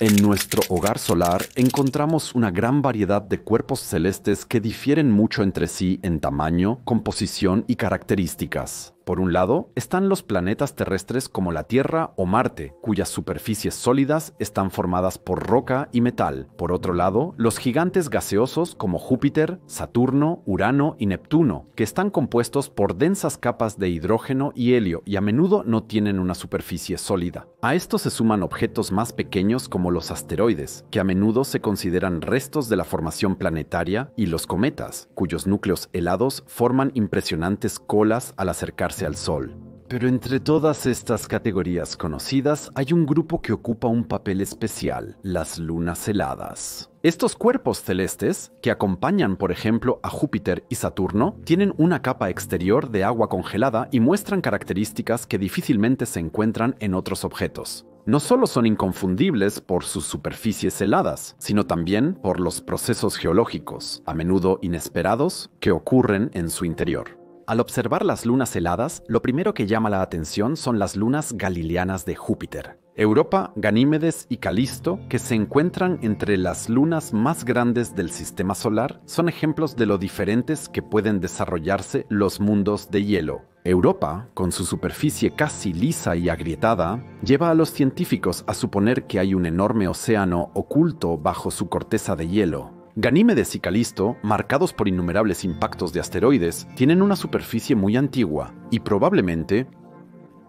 En nuestro hogar solar encontramos una gran variedad de cuerpos celestes que difieren mucho entre sí en tamaño, composición y características. Por un lado, están los planetas terrestres como la Tierra o Marte, cuyas superficies sólidas están formadas por roca y metal. Por otro lado, los gigantes gaseosos como Júpiter, Saturno, Urano y Neptuno, que están compuestos por densas capas de hidrógeno y helio y a menudo no tienen una superficie sólida. A esto se suman objetos más pequeños como los asteroides, que a menudo se consideran restos de la formación planetaria, y los cometas, cuyos núcleos helados forman impresionantes colas al acercarse al Sol. Pero entre todas estas categorías conocidas hay un grupo que ocupa un papel especial: las lunas heladas. Estos cuerpos celestes, que acompañan por ejemplo a Júpiter y Saturno, tienen una capa exterior de agua congelada y muestran características que difícilmente se encuentran en otros objetos. No solo son inconfundibles por sus superficies heladas, sino también por los procesos geológicos, a menudo inesperados, que ocurren en su interior. Al observar las lunas heladas, lo primero que llama la atención son las lunas galileanas de Júpiter. Europa, Ganímedes y Calisto, que se encuentran entre las lunas más grandes del sistema solar, son ejemplos de lo diferentes que pueden desarrollarse los mundos de hielo. Europa, con su superficie casi lisa y agrietada, lleva a los científicos a suponer que hay un enorme océano oculto bajo su corteza de hielo. Ganímedes y Calisto, marcados por innumerables impactos de asteroides, tienen una superficie muy antigua y probablemente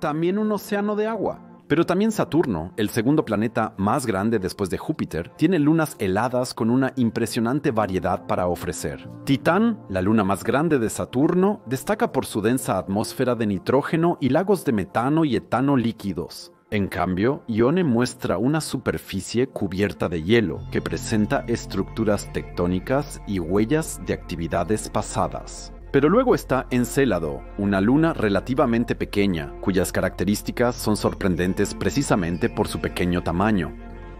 también un océano de agua. Pero también Saturno, el segundo planeta más grande después de Júpiter, tiene lunas heladas con una impresionante variedad para ofrecer. Titán, la luna más grande de Saturno, destaca por su densa atmósfera de nitrógeno y lagos de metano y etano líquidos. En cambio, Ione muestra una superficie cubierta de hielo que presenta estructuras tectónicas y huellas de actividades pasadas. Pero luego está Encélado, una luna relativamente pequeña, cuyas características son sorprendentes precisamente por su pequeño tamaño.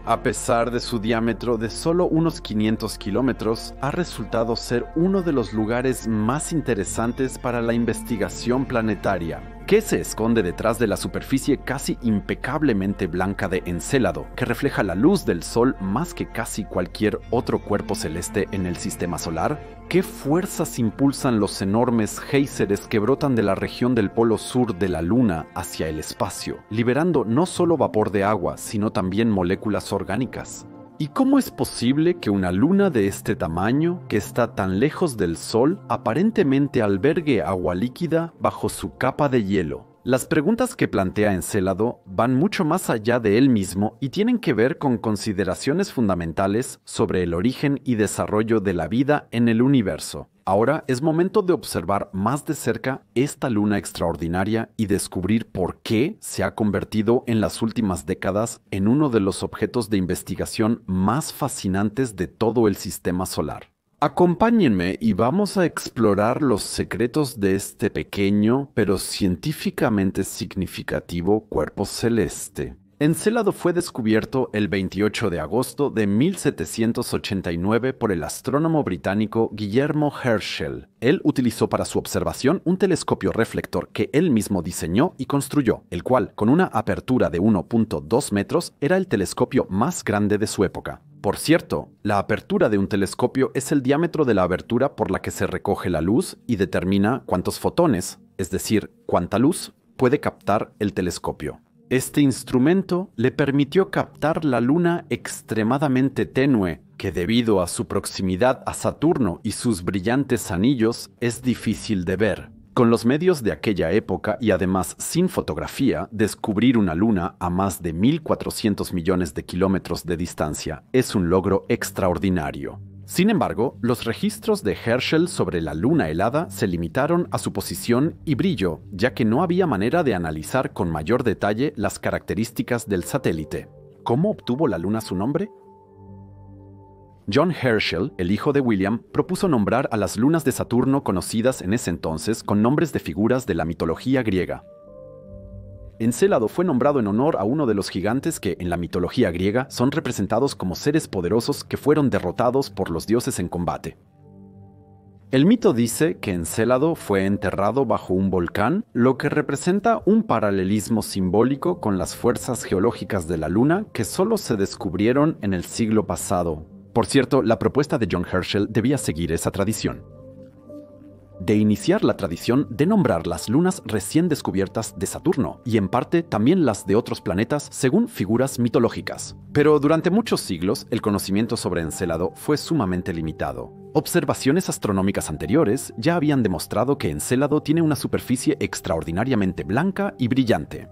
A pesar de su diámetro de solo unos 500 kilómetros, ha resultado ser uno de los lugares más interesantes para la investigación planetaria. ¿Qué se esconde detrás de la superficie casi impecablemente blanca de Encélado, que refleja la luz del Sol más que casi cualquier otro cuerpo celeste en el sistema solar? ¿Qué fuerzas impulsan los enormes géiseres que brotan de la región del polo sur de la Luna hacia el espacio, liberando no solo vapor de agua, sino también moléculas orgánicas? ¿Y cómo es posible que una luna de este tamaño, que está tan lejos del Sol, aparentemente albergue agua líquida bajo su capa de hielo? Las preguntas que plantea Encélado van mucho más allá de él mismo y tienen que ver con consideraciones fundamentales sobre el origen y desarrollo de la vida en el universo. Ahora es momento de observar más de cerca esta luna extraordinaria y descubrir por qué se ha convertido en las últimas décadas en uno de los objetos de investigación más fascinantes de todo el sistema solar. Acompáñenme y vamos a explorar los secretos de este pequeño, pero científicamente significativo cuerpo celeste. Encélado fue descubierto el 28 de agosto de 1789 por el astrónomo británico Guillermo Herschel. Él utilizó para su observación un telescopio reflector que él mismo diseñó y construyó, el cual, con una apertura de 1.2 metros, era el telescopio más grande de su época. Por cierto, la apertura de un telescopio es el diámetro de la abertura por la que se recoge la luz y determina cuántos fotones, es decir, cuánta luz, puede captar el telescopio. Este instrumento le permitió captar la luna extremadamente tenue, que debido a su proximidad a Saturno y sus brillantes anillos es difícil de ver. Con los medios de aquella época y además sin fotografía, descubrir una luna a más de 1.400 millones de kilómetros de distancia es un logro extraordinario. Sin embargo, los registros de Herschel sobre la luna helada se limitaron a su posición y brillo, ya que no había manera de analizar con mayor detalle las características del satélite. ¿Cómo obtuvo la luna su nombre? John Herschel, el hijo de William, propuso nombrar a las lunas de Saturno conocidas en ese entonces con nombres de figuras de la mitología griega. Encélado fue nombrado en honor a uno de los gigantes que, en la mitología griega, son representados como seres poderosos que fueron derrotados por los dioses en combate. El mito dice que Encélado fue enterrado bajo un volcán, lo que representa un paralelismo simbólico con las fuerzas geológicas de la Luna que solo se descubrieron en el siglo pasado. Por cierto, la propuesta de John Herschel debía seguir esa tradición, de iniciar la tradición de nombrar las lunas recién descubiertas de Saturno, y en parte también las de otros planetas según figuras mitológicas. Pero durante muchos siglos, el conocimiento sobre Encélado fue sumamente limitado. Observaciones astronómicas anteriores ya habían demostrado que Encélado tiene una superficie extraordinariamente blanca y brillante.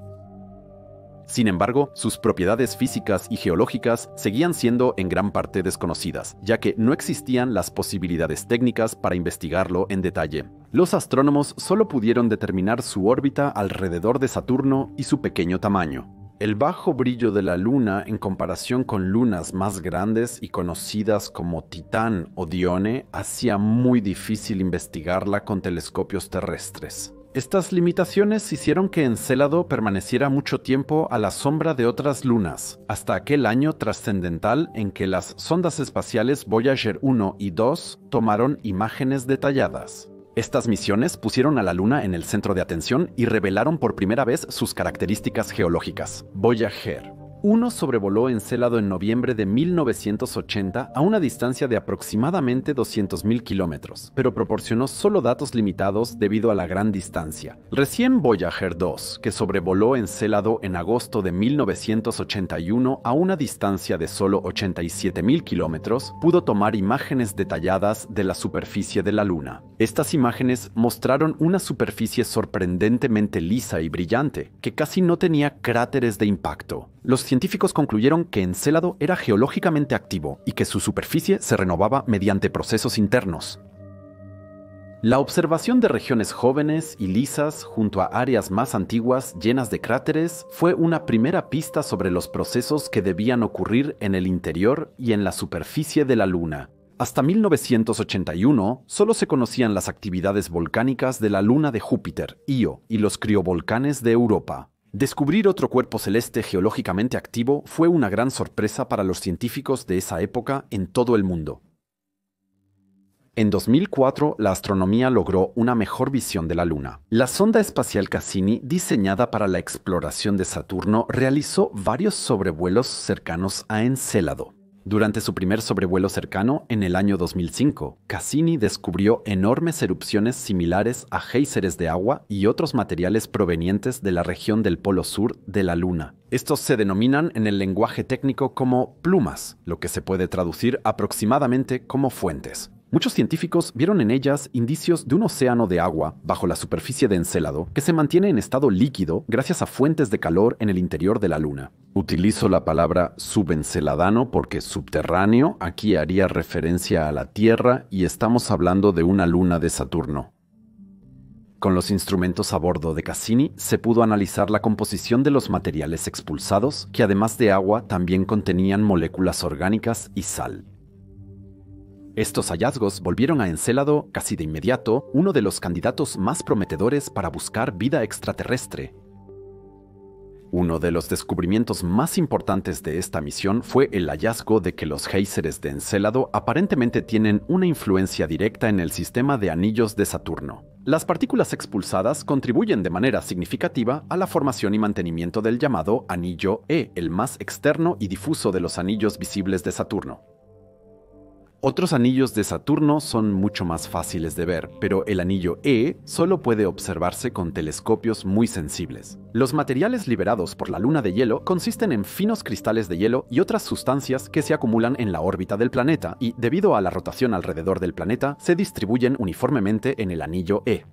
Sin embargo, sus propiedades físicas y geológicas seguían siendo en gran parte desconocidas, ya que no existían las posibilidades técnicas para investigarlo en detalle. Los astrónomos solo pudieron determinar su órbita alrededor de Saturno y su pequeño tamaño. El bajo brillo de la Luna en comparación con lunas más grandes y conocidas como Titán o Dione hacía muy difícil investigarla con telescopios terrestres. Estas limitaciones hicieron que Encélado permaneciera mucho tiempo a la sombra de otras lunas, hasta aquel año trascendental en que las sondas espaciales Voyager 1 y 2 tomaron imágenes detalladas. Estas misiones pusieron a la Luna en el centro de atención y revelaron por primera vez sus características geológicas. Voyager 1 sobrevoló Encélado en noviembre de 1980 a una distancia de aproximadamente 200.000 kilómetros, pero proporcionó solo datos limitados debido a la gran distancia. Recién Voyager 2, que sobrevoló Encélado en agosto de 1981 a una distancia de solo 87.000 kilómetros, pudo tomar imágenes detalladas de la superficie de la Luna. Estas imágenes mostraron una superficie sorprendentemente lisa y brillante, que casi no tenía cráteres de impacto. Los científicos concluyeron que Encélado era geológicamente activo y que su superficie se renovaba mediante procesos internos. La observación de regiones jóvenes y lisas junto a áreas más antiguas llenas de cráteres fue una primera pista sobre los procesos que debían ocurrir en el interior y en la superficie de la Luna. Hasta 1981, solo se conocían las actividades volcánicas de la luna de Júpiter, Io, y los criovolcanes de Europa. Descubrir otro cuerpo celeste geológicamente activo fue una gran sorpresa para los científicos de esa época en todo el mundo. En 2004, la astronomía logró una mejor visión de la Luna. La sonda espacial Cassini, diseñada para la exploración de Saturno, realizó varios sobrevuelos cercanos a Encélado. Durante su primer sobrevuelo cercano, en el año 2005, Cassini descubrió enormes erupciones similares a géiseres de agua y otros materiales provenientes de la región del polo sur de la Luna. Estos se denominan en el lenguaje técnico como plumas, lo que se puede traducir aproximadamente como fuentes. Muchos científicos vieron en ellas indicios de un océano de agua bajo la superficie de Encélado que se mantiene en estado líquido gracias a fuentes de calor en el interior de la Luna. Utilizo la palabra subenceladano porque subterráneo aquí haría referencia a la Tierra y estamos hablando de una luna de Saturno. Con los instrumentos a bordo de Cassini se pudo analizar la composición de los materiales expulsados, que además de agua también contenían moléculas orgánicas y sal. Estos hallazgos volvieron a Encélado, casi de inmediato, uno de los candidatos más prometedores para buscar vida extraterrestre. Uno de los descubrimientos más importantes de esta misión fue el hallazgo de que los géiseres de Encélado aparentemente tienen una influencia directa en el sistema de anillos de Saturno. Las partículas expulsadas contribuyen de manera significativa a la formación y mantenimiento del llamado anillo E, el más externo y difuso de los anillos visibles de Saturno. Otros anillos de Saturno son mucho más fáciles de ver, pero el anillo E solo puede observarse con telescopios muy sensibles. Los materiales liberados por la luna de hielo consisten en finos cristales de hielo y otras sustancias que se acumulan en la órbita del planeta y, debido a la rotación alrededor del planeta, se distribuyen uniformemente en el anillo E.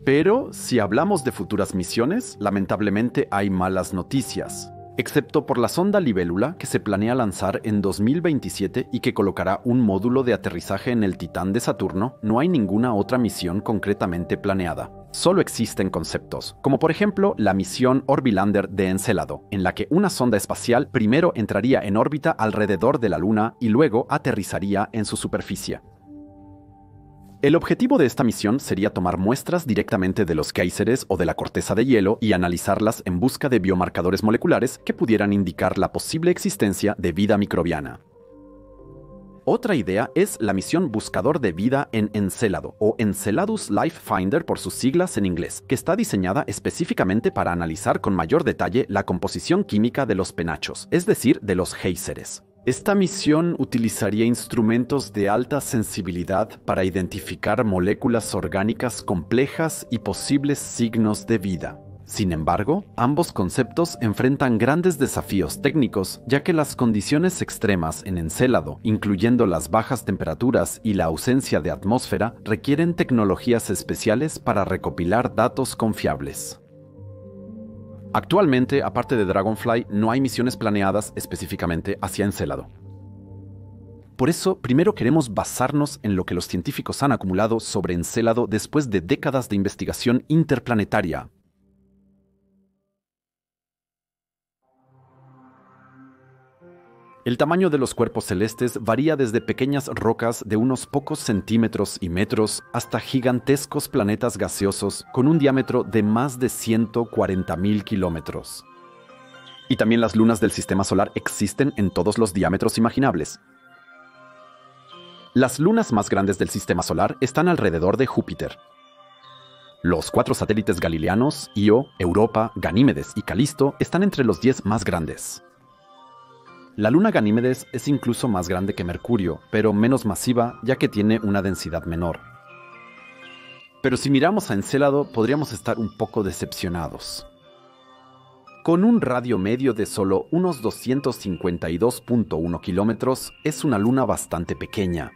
Pero, si hablamos de futuras misiones, lamentablemente hay malas noticias. Excepto por la sonda Libélula, que se planea lanzar en 2027 y que colocará un módulo de aterrizaje en el Titán de Saturno, no hay ninguna otra misión concretamente planeada. Solo existen conceptos, como por ejemplo la misión Orbilander de Encélado, en la que una sonda espacial primero entraría en órbita alrededor de la Luna y luego aterrizaría en su superficie. El objetivo de esta misión sería tomar muestras directamente de los géiseres o de la corteza de hielo y analizarlas en busca de biomarcadores moleculares que pudieran indicar la posible existencia de vida microbiana. Otra idea es la misión Buscador de Vida en Encélado, o Enceladus Life Finder por sus siglas en inglés, que está diseñada específicamente para analizar con mayor detalle la composición química de los penachos, es decir, de los géiseres. Esta misión utilizaría instrumentos de alta sensibilidad para identificar moléculas orgánicas complejas y posibles signos de vida. Sin embargo, ambos conceptos enfrentan grandes desafíos técnicos, ya que las condiciones extremas en Encélado, incluyendo las bajas temperaturas y la ausencia de atmósfera, requieren tecnologías especiales para recopilar datos confiables. Actualmente, aparte de Dragonfly, no hay misiones planeadas específicamente hacia Encélado. Por eso, primero queremos basarnos en lo que los científicos han acumulado sobre Encélado después de décadas de investigación interplanetaria. El tamaño de los cuerpos celestes varía desde pequeñas rocas de unos pocos centímetros y metros hasta gigantescos planetas gaseosos con un diámetro de más de 140.000 kilómetros. Y también las lunas del sistema solar existen en todos los diámetros imaginables. Las lunas más grandes del sistema solar están alrededor de Júpiter. Los 4 satélites galileanos, Io, Europa, Ganímedes y Calisto, están entre los 10 más grandes. La luna Ganímedes es incluso más grande que Mercurio, pero menos masiva ya que tiene una densidad menor. Pero si miramos a Encélado, podríamos estar un poco decepcionados. Con un radio medio de solo unos 252.1 kilómetros, es una luna bastante pequeña.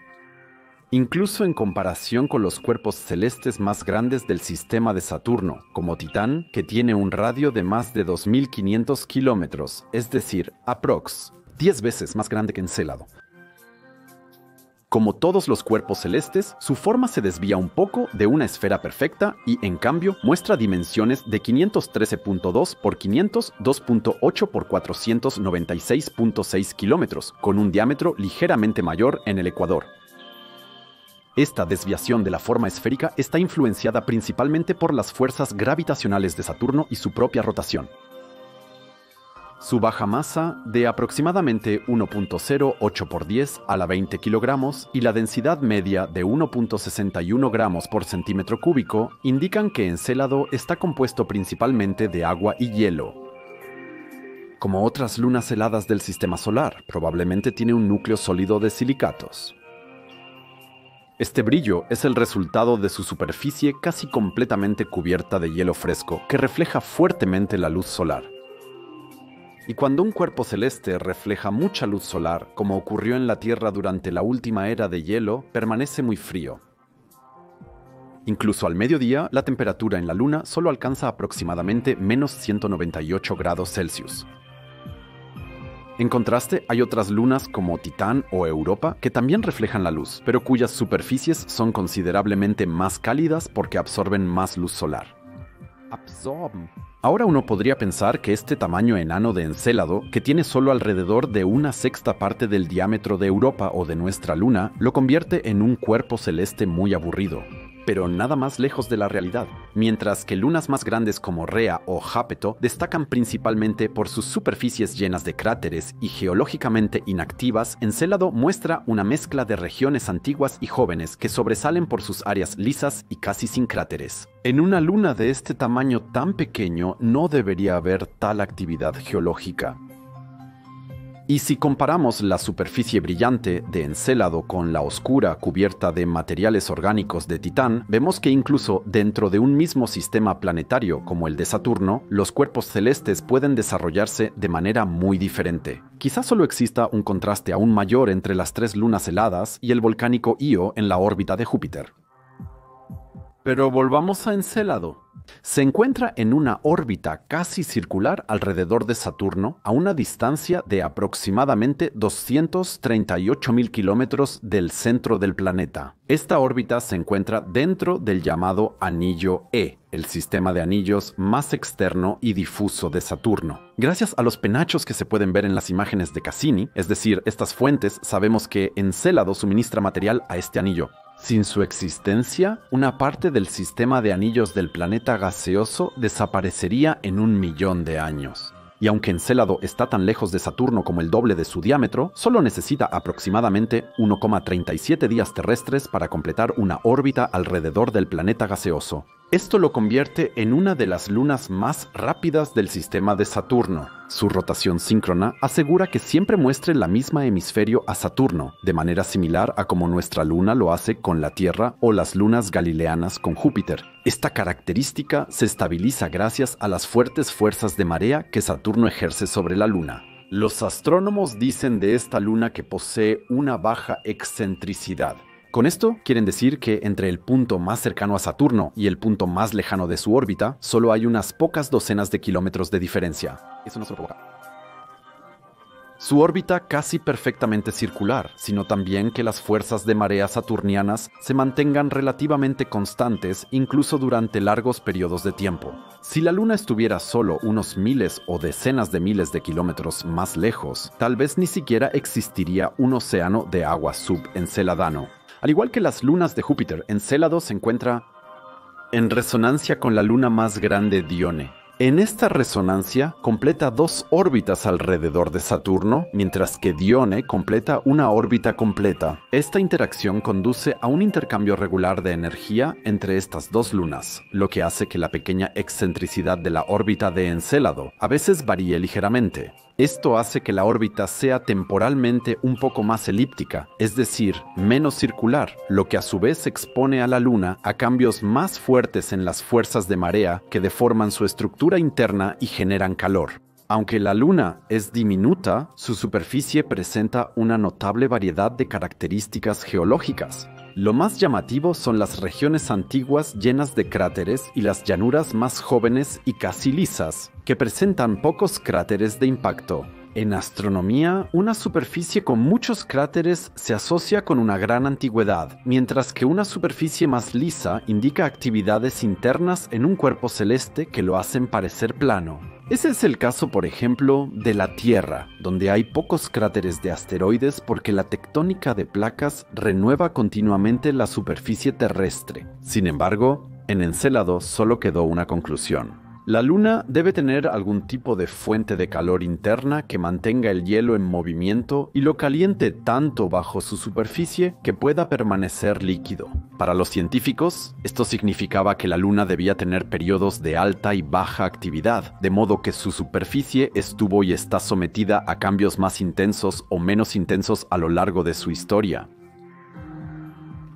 Incluso en comparación con los cuerpos celestes más grandes del sistema de Saturno, como Titán, que tiene un radio de más de 2.500 kilómetros, es decir, aprox. 10 veces más grande que Encélado. Como todos los cuerpos celestes, su forma se desvía un poco de una esfera perfecta y, en cambio, muestra dimensiones de 513.2 por 500, 2.8 por 496.6 kilómetros, con un diámetro ligeramente mayor en el ecuador. Esta desviación de la forma esférica está influenciada principalmente por las fuerzas gravitacionales de Saturno y su propia rotación. Su baja masa, de aproximadamente 1.08 por 10 a la 20 kilogramos, y la densidad media de 1.61 gramos por centímetro cúbico, indican que Encélado está compuesto principalmente de agua y hielo. Como otras lunas heladas del sistema solar, probablemente tiene un núcleo sólido de silicatos. Este brillo es el resultado de su superficie casi completamente cubierta de hielo fresco, que refleja fuertemente la luz solar. Y cuando un cuerpo celeste refleja mucha luz solar, como ocurrió en la Tierra durante la última era de hielo, permanece muy frío. Incluso al mediodía, la temperatura en la Luna solo alcanza aproximadamente menos 198 grados Celsius. En contraste, hay otras lunas como Titán o Europa que también reflejan la luz, pero cuyas superficies son considerablemente más cálidas porque absorben más luz solar. Ahora uno podría pensar que este tamaño enano de Encélado, que tiene solo alrededor de una sexta parte del diámetro de Europa o de nuestra Luna, lo convierte en un cuerpo celeste muy aburrido. Pero nada más lejos de la realidad. Mientras que lunas más grandes como Rhea o Jápeto destacan principalmente por sus superficies llenas de cráteres y geológicamente inactivas, Encélado muestra una mezcla de regiones antiguas y jóvenes que sobresalen por sus áreas lisas y casi sin cráteres. En una luna de este tamaño tan pequeño no debería haber tal actividad geológica. Y si comparamos la superficie brillante de Encélado con la oscura cubierta de materiales orgánicos de Titán, vemos que incluso dentro de un mismo sistema planetario como el de Saturno, los cuerpos celestes pueden desarrollarse de manera muy diferente. Quizás solo exista un contraste aún mayor entre las 3 lunas heladas y el volcánico Io en la órbita de Júpiter. Pero volvamos a Encélado. Se encuentra en una órbita casi circular alrededor de Saturno a una distancia de aproximadamente 238.000 kilómetros del centro del planeta. Esta órbita se encuentra dentro del llamado Anillo E, el sistema de anillos más externo y difuso de Saturno. Gracias a los penachos que se pueden ver en las imágenes de Cassini, es decir, estas fuentes, sabemos que Encélado suministra material a este anillo. Sin su existencia, una parte del sistema de anillos del planeta gaseoso desaparecería en 1 millón de años. Y aunque Encélado está tan lejos de Saturno como el doble de su diámetro, solo necesita aproximadamente 1,37 días terrestres para completar una órbita alrededor del planeta gaseoso. Esto lo convierte en una de las lunas más rápidas del sistema de Saturno. Su rotación síncrona asegura que siempre muestre la misma hemisferio a Saturno, de manera similar a como nuestra luna lo hace con la Tierra o las lunas galileanas con Júpiter. Esta característica se estabiliza gracias a las fuertes fuerzas de marea que Saturno ejerce sobre la luna. Los astrónomos dicen de esta luna que posee una baja excentricidad. Con esto quieren decir que entre el punto más cercano a Saturno y el punto más lejano de su órbita, solo hay unas pocas docenas de kilómetros de diferencia. Eso no se lo provoca su órbita casi perfectamente circular, sino también que las fuerzas de marea saturnianas se mantengan relativamente constantes incluso durante largos periodos de tiempo. Si la Luna estuviera solo unos miles o decenas de miles de kilómetros más lejos, tal vez ni siquiera existiría un océano de agua subenceladano. Al igual que las lunas de Júpiter, Encélado se encuentra en resonancia con la luna más grande Dione. En esta resonancia completa 2 órbitas alrededor de Saturno, mientras que Dione completa una órbita completa. Esta interacción conduce a un intercambio regular de energía entre estas 2 lunas, lo que hace que la pequeña excentricidad de la órbita de Encélado a veces varíe ligeramente. Esto hace que la órbita sea temporalmente un poco más elíptica, es decir, menos circular, lo que a su vez expone a la Luna a cambios más fuertes en las fuerzas de marea que deforman su estructura interna y generan calor. Aunque la Luna es diminuta, su superficie presenta una notable variedad de características geológicas. Lo más llamativo son las regiones antiguas llenas de cráteres y las llanuras más jóvenes y casi lisas, que presentan pocos cráteres de impacto. En astronomía, una superficie con muchos cráteres se asocia con una gran antigüedad, mientras que una superficie más lisa indica actividades internas en un cuerpo celeste que lo hacen parecer plano. Ese es el caso, por ejemplo, de la Tierra, donde hay pocos cráteres de asteroides porque la tectónica de placas renueva continuamente la superficie terrestre. Sin embargo, en Encélado solo quedó una conclusión. La Luna debe tener algún tipo de fuente de calor interna que mantenga el hielo en movimiento y lo caliente tanto bajo su superficie que pueda permanecer líquido. Para los científicos, esto significaba que la Luna debía tener periodos de alta y baja actividad, de modo que su superficie estuvo y está sometida a cambios más intensos o menos intensos a lo largo de su historia.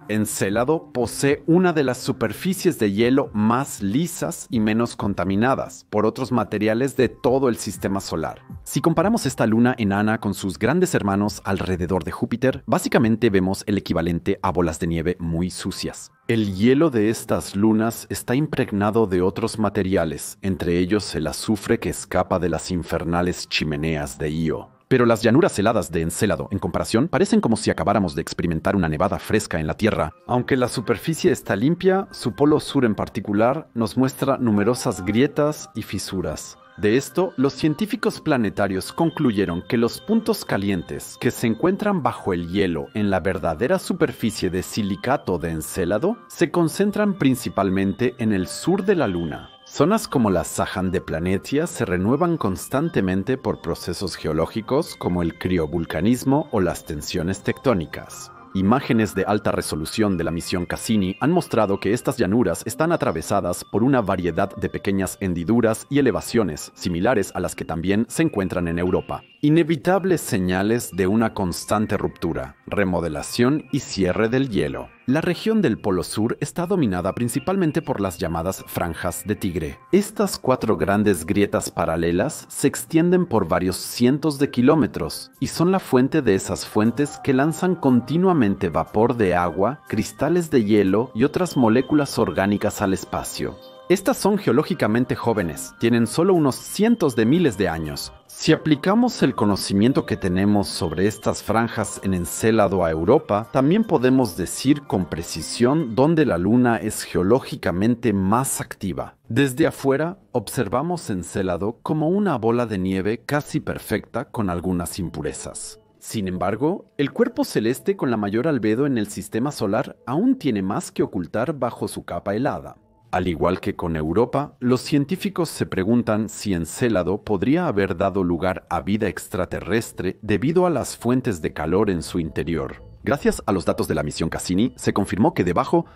Encélado posee una de las superficies de hielo más lisas y menos contaminadas por otros materiales de todo el sistema solar. Si comparamos esta luna enana con sus grandes hermanos alrededor de Júpiter, básicamente vemos el equivalente a bolas de nieve muy sucias. El hielo de estas lunas está impregnado de otros materiales, entre ellos el azufre que escapa de las infernales chimeneas de Io. Pero las llanuras heladas de Encélado, en comparación, parecen como si acabáramos de experimentar una nevada fresca en la Tierra. Aunque la superficie está limpia, su polo sur en particular nos muestra numerosas grietas y fisuras. De esto, los científicos planetarios concluyeron que los puntos calientes que se encuentran bajo el hielo en la verdadera superficie de silicato de Encélado se concentran principalmente en el sur de la Luna. Zonas como la Sahan de Planetia se renuevan constantemente por procesos geológicos como el criovulcanismo o las tensiones tectónicas. Imágenes de alta resolución de la misión Cassini han mostrado que estas llanuras están atravesadas por una variedad de pequeñas hendiduras y elevaciones, similares a las que también se encuentran en Europa. Inevitables señales de una constante ruptura, remodelación y cierre del hielo. La región del Polo Sur está dominada principalmente por las llamadas franjas de Tigre. Estas 4 grandes grietas paralelas se extienden por varios cientos de kilómetros y son la fuente de esas fuentes que lanzan continuamente vapor de agua, cristales de hielo y otras moléculas orgánicas al espacio. Estas son geológicamente jóvenes, tienen solo unos cientos de miles de años. Si aplicamos el conocimiento que tenemos sobre estas franjas en Encélado a Europa, también podemos decir con precisión dónde la Luna es geológicamente más activa. Desde afuera, observamos Encélado como una bola de nieve casi perfecta con algunas impurezas. Sin embargo, el cuerpo celeste con la mayor albedo en el sistema solar aún tiene más que ocultar bajo su capa helada. Al igual que con Europa, los científicos se preguntan si Encélado podría haber dado lugar a vida extraterrestre debido a las fuentes de calor en su interior. Gracias a los datos de la misión Cassini, se confirmó que debajo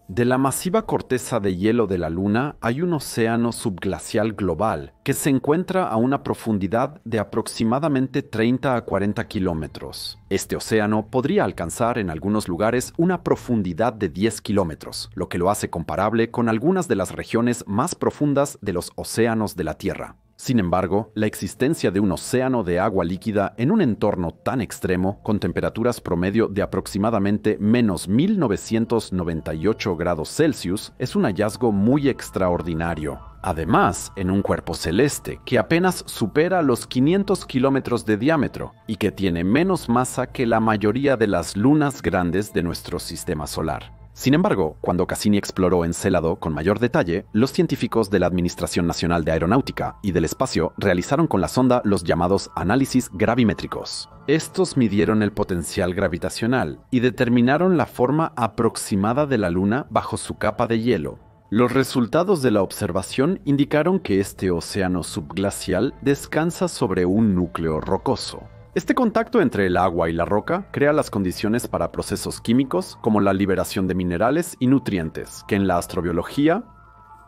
de la masiva corteza de hielo de la Luna hay un océano subglacial global que se encuentra a una profundidad de aproximadamente 30 a 40 kilómetros. Este océano podría alcanzar en algunos lugares una profundidad de 10 kilómetros, lo que lo hace comparable con algunas de las regiones más profundas de los océanos de la Tierra. Sin embargo, la existencia de un océano de agua líquida en un entorno tan extremo, con temperaturas promedio de aproximadamente menos 1998 grados Celsius, es un hallazgo muy extraordinario. Además, en un cuerpo celeste que apenas supera los 500 kilómetros de diámetro y que tiene menos masa que la mayoría de las lunas grandes de nuestro sistema solar. Sin embargo, cuando Cassini exploró Encélado con mayor detalle, los científicos de la Administración Nacional de Aeronáutica y del Espacio realizaron con la sonda los llamados análisis gravimétricos. Estos midieron el potencial gravitacional y determinaron la forma aproximada de la Luna bajo su capa de hielo. Los resultados de la observación indicaron que este océano subglacial descansa sobre un núcleo rocoso. Este contacto entre el agua y la roca crea las condiciones para procesos químicos como la liberación de minerales y nutrientes, que en la astrobiología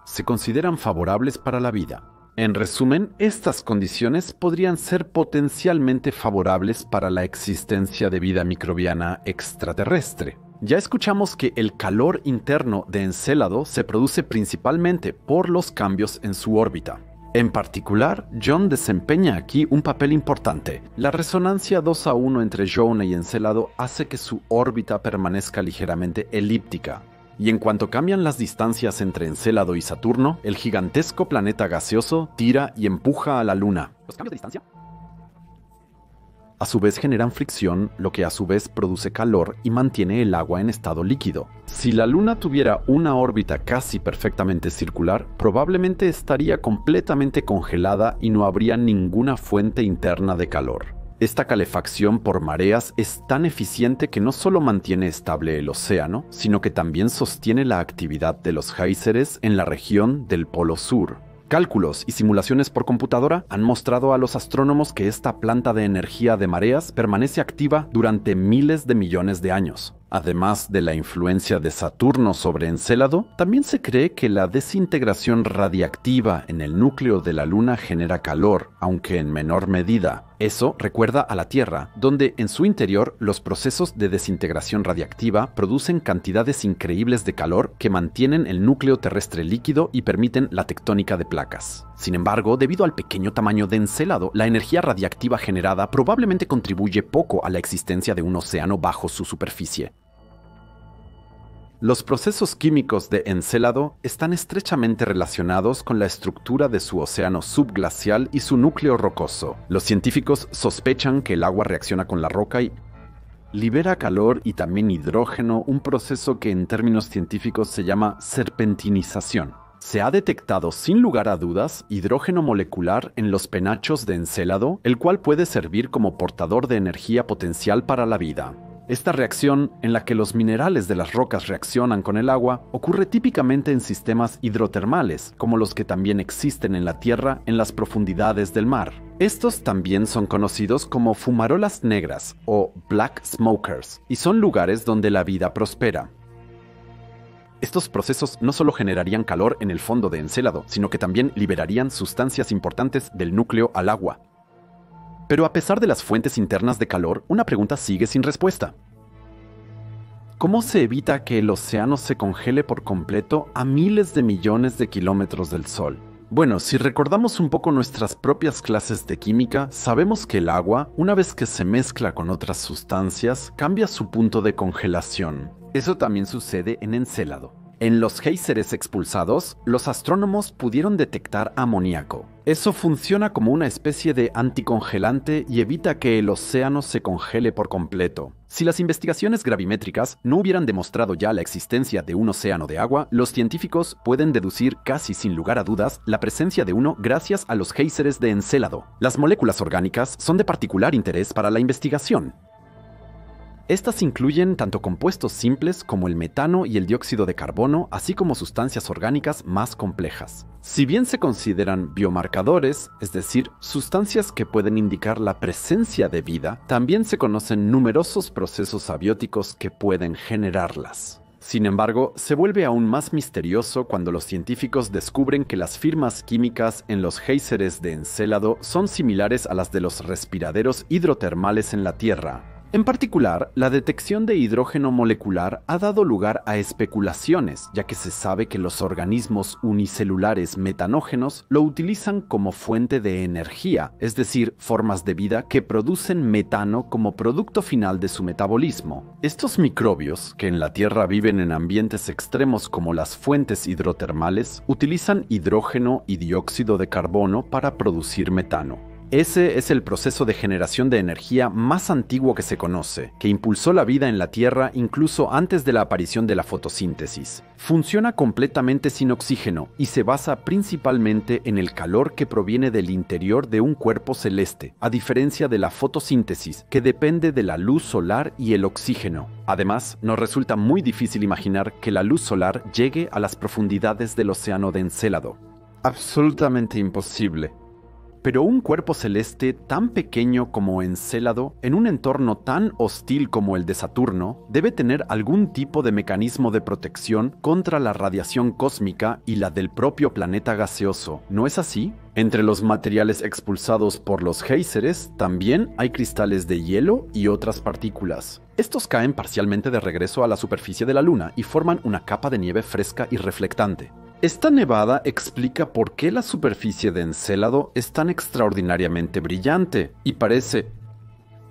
se consideran favorables para la vida. En resumen, estas condiciones podrían ser potencialmente favorables para la existencia de vida microbiana extraterrestre. Ya escuchamos que el calor interno de Encélado se produce principalmente por los cambios en su órbita. En particular, John desempeña aquí un papel importante. La resonancia 2:1 entre John y Encélado hace que su órbita permanezca ligeramente elíptica. Y en cuanto cambian las distancias entre Encélado y Saturno, el gigantesco planeta gaseoso tira y empuja a la Luna. ¿Los cambios de distancia? A su vez generan fricción, lo que a su vez produce calor y mantiene el agua en estado líquido. Si la Luna tuviera una órbita casi perfectamente circular, probablemente estaría completamente congelada y no habría ninguna fuente interna de calor. Esta calefacción por mareas es tan eficiente que no solo mantiene estable el océano, sino que también sostiene la actividad de los géiseres en la región del Polo Sur. Cálculos y simulaciones por computadora han mostrado a los astrónomos que esta planta de energía de mareas permanece activa durante miles de millones de años. Además de la influencia de Saturno sobre Encélado, también se cree que la desintegración radiactiva en el núcleo de la Luna genera calor, aunque en menor medida. Eso recuerda a la Tierra, donde en su interior los procesos de desintegración radiactiva producen cantidades increíbles de calor que mantienen el núcleo terrestre líquido y permiten la tectónica de placas. Sin embargo, debido al pequeño tamaño de Encélado, la energía radiactiva generada probablemente contribuye poco a la existencia de un océano bajo su superficie. Los procesos químicos de Encélado están estrechamente relacionados con la estructura de su océano subglacial y su núcleo rocoso. Los científicos sospechan que el agua reacciona con la roca y libera calor y también hidrógeno, un proceso que en términos científicos se llama serpentinización. Se ha detectado sin lugar a dudas hidrógeno molecular en los penachos de Encélado, el cual puede servir como portador de energía potencial para la vida. Esta reacción, en la que los minerales de las rocas reaccionan con el agua, ocurre típicamente en sistemas hidrotermales, como los que también existen en la Tierra en las profundidades del mar. Estos también son conocidos como fumarolas negras o black smokers, y son lugares donde la vida prospera. Estos procesos no solo generarían calor en el fondo de Encélado, sino que también liberarían sustancias importantes del núcleo al agua. Pero a pesar de las fuentes internas de calor, una pregunta sigue sin respuesta. ¿Cómo se evita que el océano se congele por completo a miles de millones de kilómetros del Sol? Bueno, si recordamos un poco nuestras propias clases de química, sabemos que el agua, una vez que se mezcla con otras sustancias, cambia su punto de congelación. Eso también sucede en Encélado. En los géiseres expulsados, los astrónomos pudieron detectar amoníaco. Eso funciona como una especie de anticongelante y evita que el océano se congele por completo. Si las investigaciones gravimétricas no hubieran demostrado ya la existencia de un océano de agua, los científicos pueden deducir casi sin lugar a dudas la presencia de uno gracias a los géiseres de Encélado. Las moléculas orgánicas son de particular interés para la investigación. Estas incluyen tanto compuestos simples como el metano y el dióxido de carbono, así como sustancias orgánicas más complejas. Si bien se consideran biomarcadores, es decir, sustancias que pueden indicar la presencia de vida, también se conocen numerosos procesos abióticos que pueden generarlas. Sin embargo, se vuelve aún más misterioso cuando los científicos descubren que las firmas químicas en los géiseres de Encélado son similares a las de los respiraderos hidrotermales en la Tierra. En particular, la detección de hidrógeno molecular ha dado lugar a especulaciones, ya que se sabe que los organismos unicelulares metanógenos lo utilizan como fuente de energía, es decir, formas de vida que producen metano como producto final de su metabolismo. Estos microbios, que en la Tierra viven en ambientes extremos como las fuentes hidrotermales, utilizan hidrógeno y dióxido de carbono para producir metano. Ese es el proceso de generación de energía más antiguo que se conoce, que impulsó la vida en la Tierra incluso antes de la aparición de la fotosíntesis. Funciona completamente sin oxígeno y se basa principalmente en el calor que proviene del interior de un cuerpo celeste, a diferencia de la fotosíntesis, que depende de la luz solar y el oxígeno. Además, nos resulta muy difícil imaginar que la luz solar llegue a las profundidades del océano de Encélado. Absolutamente imposible. Pero un cuerpo celeste tan pequeño como Encélado, en un entorno tan hostil como el de Saturno, debe tener algún tipo de mecanismo de protección contra la radiación cósmica y la del propio planeta gaseoso, ¿no es así? Entre los materiales expulsados por los géiseres también hay cristales de hielo y otras partículas. Estos caen parcialmente de regreso a la superficie de la Luna y forman una capa de nieve fresca y reflectante. Esta nevada explica por qué la superficie de Encélado es tan extraordinariamente brillante y parece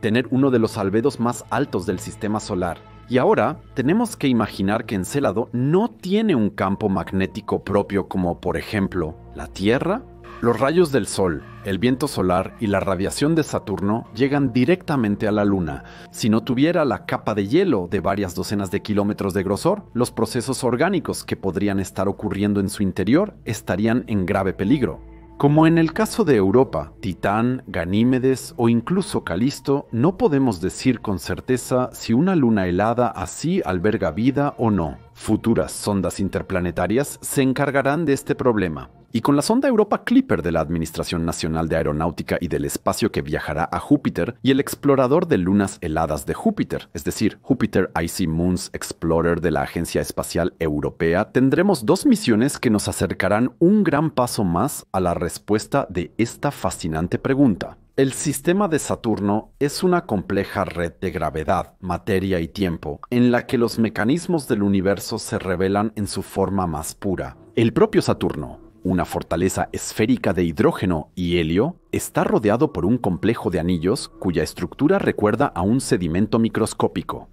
tener uno de los albedos más altos del sistema solar. Y ahora tenemos que imaginar que Encélado no tiene un campo magnético propio como, por ejemplo, la Tierra. Los rayos del Sol, el viento solar y la radiación de Saturno llegan directamente a la Luna. Si no tuviera la capa de hielo de varias docenas de kilómetros de grosor, los procesos orgánicos que podrían estar ocurriendo en su interior estarían en grave peligro. Como en el caso de Europa, Titán, Ganímedes o incluso Calisto, no podemos decir con certeza si una luna helada así alberga vida o no. Futuras sondas interplanetarias se encargarán de este problema. Y con la sonda Europa Clipper de la Administración Nacional de Aeronáutica y del Espacio que viajará a Júpiter y el explorador de lunas heladas de Júpiter, es decir, Jupiter Icy Moons Explorer de la Agencia Espacial Europea, tendremos dos misiones que nos acercarán un gran paso más a la respuesta de esta fascinante pregunta. El sistema de Saturno es una compleja red de gravedad, materia y tiempo, en la que los mecanismos del universo se revelan en su forma más pura. El propio Saturno, una fortaleza esférica de hidrógeno y helio, está rodeado por un complejo de anillos cuya estructura recuerda a un sedimento microscópico.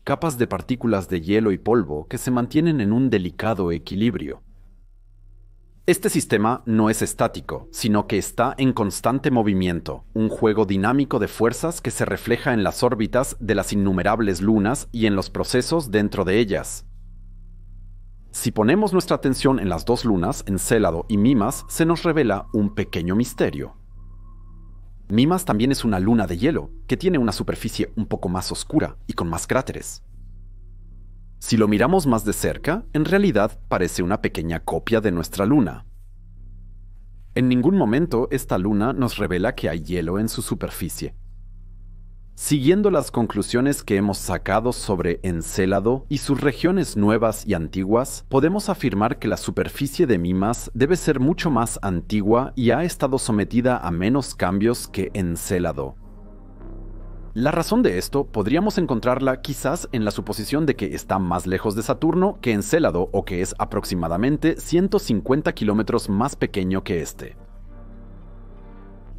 Capas de partículas de hielo y polvo que se mantienen en un delicado equilibrio. Este sistema no es estático, sino que está en constante movimiento, un juego dinámico de fuerzas que se refleja en las órbitas de las innumerables lunas y en los procesos dentro de ellas. Si ponemos nuestra atención en las dos lunas, Encélado y Mimas, se nos revela un pequeño misterio. Mimas también es una luna de hielo, que tiene una superficie un poco más oscura y con más cráteres. Si lo miramos más de cerca, en realidad parece una pequeña copia de nuestra luna. En ningún momento esta luna nos revela que hay hielo en su superficie. Siguiendo las conclusiones que hemos sacado sobre Encélado y sus regiones nuevas y antiguas, podemos afirmar que la superficie de Mimas debe ser mucho más antigua y ha estado sometida a menos cambios que Encélado. La razón de esto podríamos encontrarla quizás en la suposición de que está más lejos de Saturno que Encélado o que es aproximadamente 150 kilómetros más pequeño que este.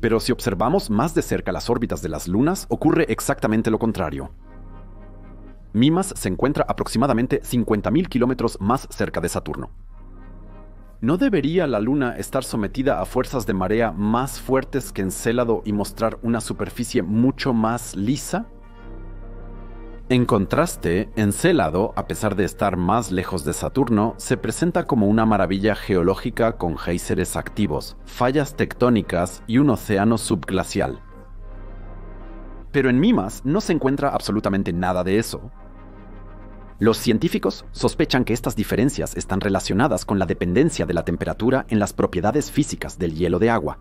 Pero si observamos más de cerca las órbitas de las lunas, ocurre exactamente lo contrario. Mimas se encuentra aproximadamente 50.000 kilómetros más cerca de Saturno. ¿No debería la Luna estar sometida a fuerzas de marea más fuertes que Encélado y mostrar una superficie mucho más lisa? En contraste, Encélado, a pesar de estar más lejos de Saturno, se presenta como una maravilla geológica con géiseres activos, fallas tectónicas y un océano subglacial. Pero en Mimas no se encuentra absolutamente nada de eso. Los científicos sospechan que estas diferencias están relacionadas con la dependencia de la temperatura en las propiedades físicas del hielo de agua.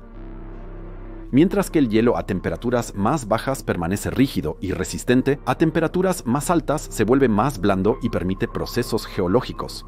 Mientras que el hielo a temperaturas más bajas permanece rígido y resistente, a temperaturas más altas se vuelve más blando y permite procesos geológicos.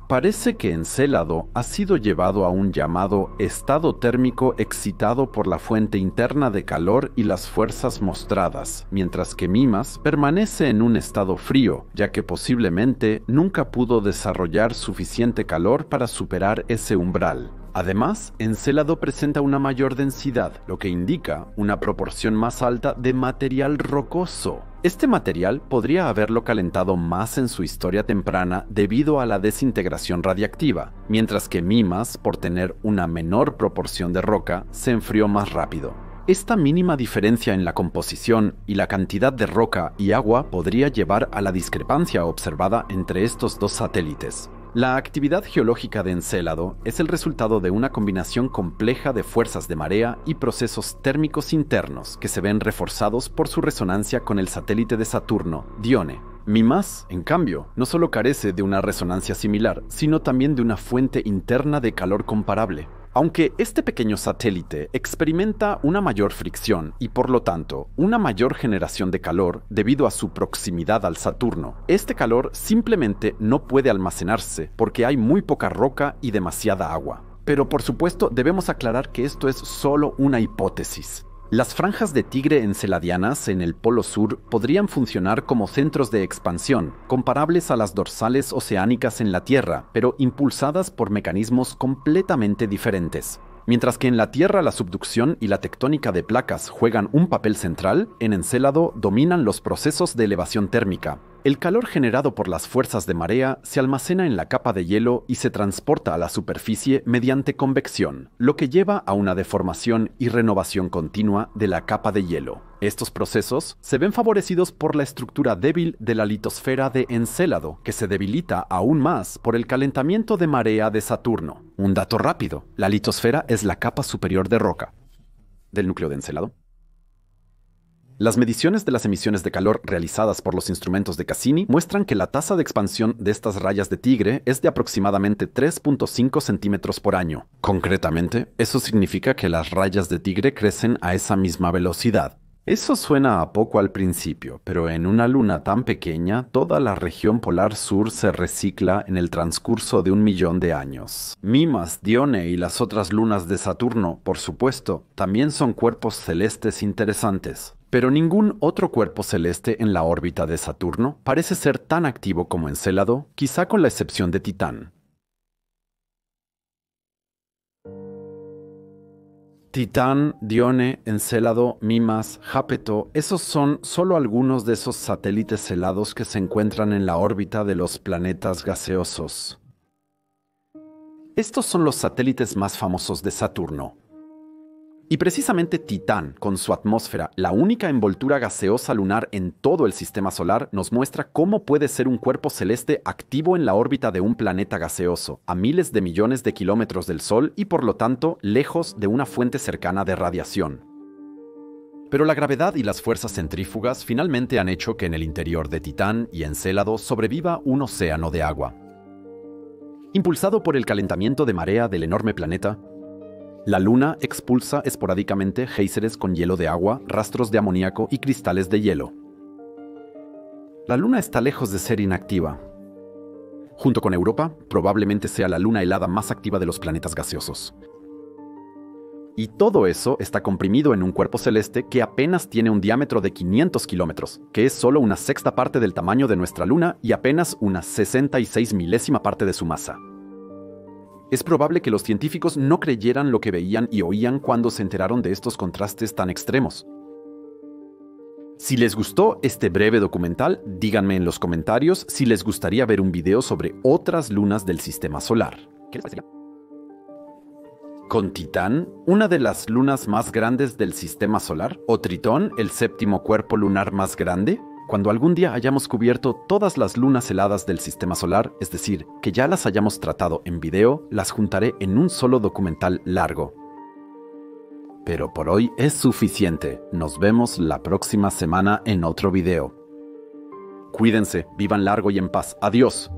Parece que Encélado ha sido llevado a un llamado estado térmico excitado por la fuente interna de calor y las fuerzas mostradas, mientras que Mimas permanece en un estado frío, ya que posiblemente nunca pudo desarrollar suficiente calor para superar ese umbral. Además, Encélado presenta una mayor densidad, lo que indica una proporción más alta de material rocoso. Este material podría haberlo calentado más en su historia temprana debido a la desintegración radiactiva, mientras que Mimas, por tener una menor proporción de roca, se enfrió más rápido. Esta mínima diferencia en la composición y la cantidad de roca y agua podría llevar a la discrepancia observada entre estos dos satélites. La actividad geológica de Encélado es el resultado de una combinación compleja de fuerzas de marea y procesos térmicos internos que se ven reforzados por su resonancia con el satélite de Saturno, Dione. Mimas, en cambio, no solo carece de una resonancia similar, sino también de una fuente interna de calor comparable. Aunque este pequeño satélite experimenta una mayor fricción y por lo tanto una mayor generación de calor debido a su proximidad al Saturno, este calor simplemente no puede almacenarse porque hay muy poca roca y demasiada agua. Pero por supuesto debemos aclarar que esto es solo una hipótesis. Las franjas de Tigre enceladianas en el Polo Sur podrían funcionar como centros de expansión, comparables a las dorsales oceánicas en la Tierra, pero impulsadas por mecanismos completamente diferentes. Mientras que en la Tierra la subducción y la tectónica de placas juegan un papel central, en Encélado dominan los procesos de elevación térmica. El calor generado por las fuerzas de marea se almacena en la capa de hielo y se transporta a la superficie mediante convección, lo que lleva a una deformación y renovación continua de la capa de hielo. Estos procesos se ven favorecidos por la estructura débil de la litosfera de Encélado, que se debilita aún más por el calentamiento de marea de Saturno. Un dato rápido: la litosfera es la capa superior de roca del núcleo de Encélado. Las mediciones de las emisiones de calor realizadas por los instrumentos de Cassini muestran que la tasa de expansión de estas rayas de Tigre es de aproximadamente 3.5 centímetros por año. Concretamente, eso significa que las rayas de Tigre crecen a esa misma velocidad. Eso suena a poco al principio, pero en una luna tan pequeña, toda la región polar sur se recicla en el transcurso de 1 millón de años. Mimas, Dione y las otras lunas de Saturno, por supuesto, también son cuerpos celestes interesantes. Pero ningún otro cuerpo celeste en la órbita de Saturno parece ser tan activo como Encélado, quizá con la excepción de Titán. Titán, Dione, Encélado, Mimas, Jápeto, esos son solo algunos de esos satélites helados que se encuentran en la órbita de los planetas gaseosos. Estos son los satélites más famosos de Saturno. Y precisamente Titán, con su atmósfera, la única envoltura gaseosa lunar en todo el sistema solar, nos muestra cómo puede ser un cuerpo celeste activo en la órbita de un planeta gaseoso, a miles de millones de kilómetros del Sol y por lo tanto lejos de una fuente cercana de radiación. Pero la gravedad y las fuerzas centrífugas finalmente han hecho que en el interior de Titán y Encélado sobreviva un océano de agua. Impulsado por el calentamiento de marea del enorme planeta, la Luna expulsa esporádicamente géiseres con hielo de agua, rastros de amoníaco y cristales de hielo. La Luna está lejos de ser inactiva. Junto con Europa, probablemente sea la luna helada más activa de los planetas gaseosos. Y todo eso está comprimido en un cuerpo celeste que apenas tiene un diámetro de 500 kilómetros, que es solo una sexta parte del tamaño de nuestra Luna y apenas una 66 milésima parte de su masa. Es probable que los científicos no creyeran lo que veían y oían cuando se enteraron de estos contrastes tan extremos. Si les gustó este breve documental, díganme en los comentarios si les gustaría ver un video sobre otras lunas del sistema solar. ¿Qué les parecería? Con Titán, una de las lunas más grandes del sistema solar, o Tritón, el séptimo cuerpo lunar más grande, cuando algún día hayamos cubierto todas las lunas heladas del sistema solar, es decir, que ya las hayamos tratado en video, las juntaré en un solo documental largo. Pero por hoy es suficiente. Nos vemos la próxima semana en otro video. Cuídense, vivan largo y en paz. Adiós.